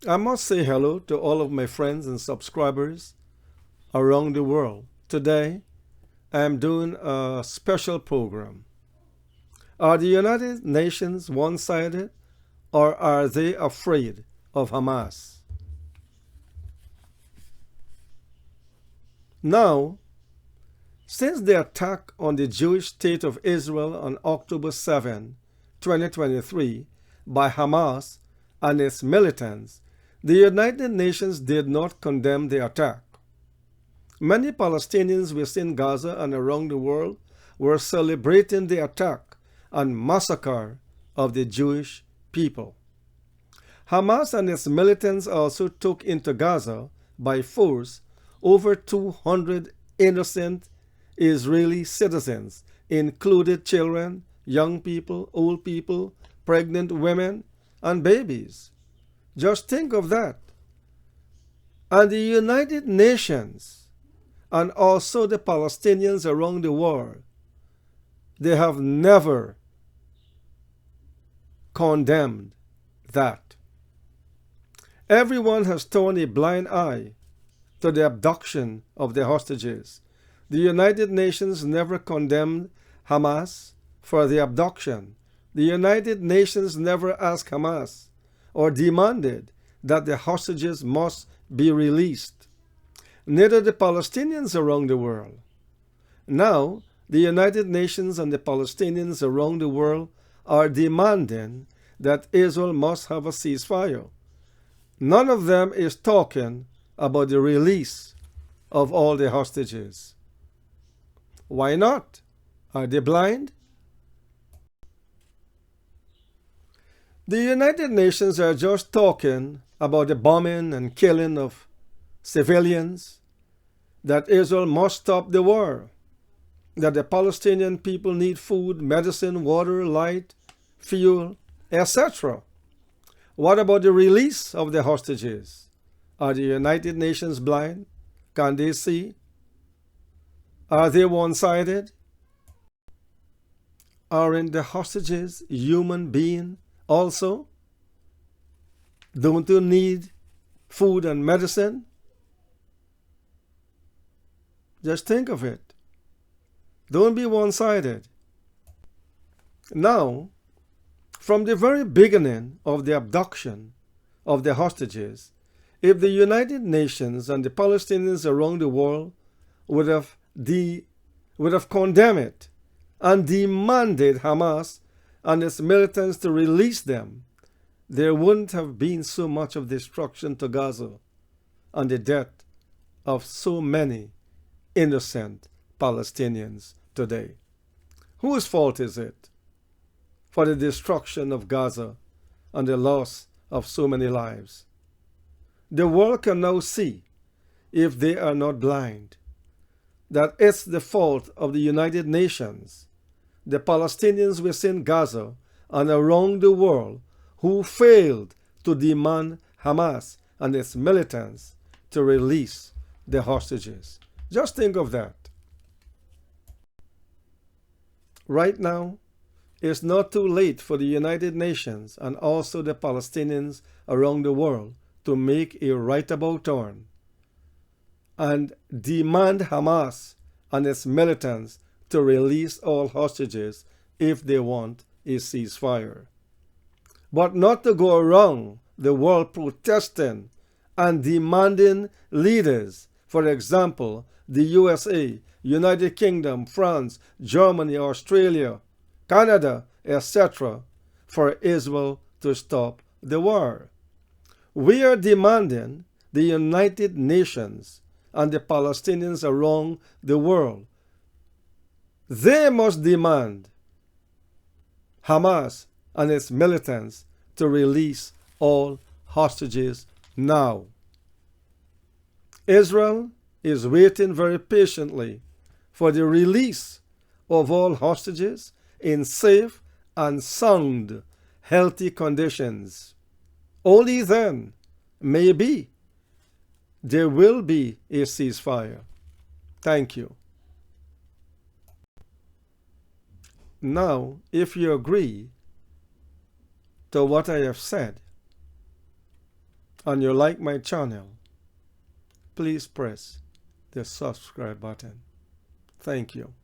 I must say hello to all of my friends and subscribers around the world. Today, I am doing a special program. Are the United Nations one-sided or are they afraid of Hamas? Now, since the attack on the Jewish state of Israel on October 7, 2023 by Hamas and its militants, the United Nations did not condemn the attack. Many Palestinians within Gaza and around the world were celebrating the attack and massacre of the Jewish people. Hamas and its militants also took into Gaza by force over 200 innocent Israeli citizens, including children, young people, old people, pregnant women, and babies. Just think of that. And the United Nations and also the Palestinians around the world, they have never condemned that. Everyone has turned a blind eye to the abduction of the hostages. The United Nations never condemned Hamas for the abduction. The United Nations never asked Hamas or demanded that the hostages must be released. Neither the Palestinians around the world. Now, the United Nations and the Palestinians around the world are demanding that Israel must have a ceasefire. None of them is talking about the release of all the hostages. Why not? Are they blind? The United Nations are just talking about the bombing and killing of civilians, that Israel must stop the war, that the Palestinian people need food, medicine, water, light, fuel, etc. What about the release of the hostages? Are the United Nations blind? Can they see? Are they one-sided? Aren't the hostages human beings also? Don't you need food and medicine? Just think of it. Don't be one-sided. Now, from the very beginning of the abduction of the hostages, if the United Nations and the Palestinians around the world would have condemned it and demanded Hamas and its militants to release them, there wouldn't have been so much of destruction to Gaza and the death of so many innocent Palestinians today. Whose fault is it for the destruction of Gaza and the loss of so many lives? The world can now see, if they are not blind, that it's the fault of the United Nations, the Palestinians within Gaza and around the world who failed to demand Hamas and its militants to release the hostages. Just think of that. Right now, it's not too late for the United Nations and also the Palestinians around the world to make a right about turn and demand Hamas and its militants to release all hostages if they want a ceasefire. But not to go around the world protesting and demanding leaders, for example, the USA, United Kingdom, France, Germany, Australia, Canada, etc., for Israel to stop the war. We are demanding the United Nations and the Palestinians around the world. They must demand Hamas and its militants to release all hostages now. Israel is waiting very patiently for the release of all hostages in safe and sound, healthy conditions. Only then, maybe, there will be a ceasefire. Thank you. Now, if you agree to what I have said, and you like my channel, please press the subscribe button. Thank you.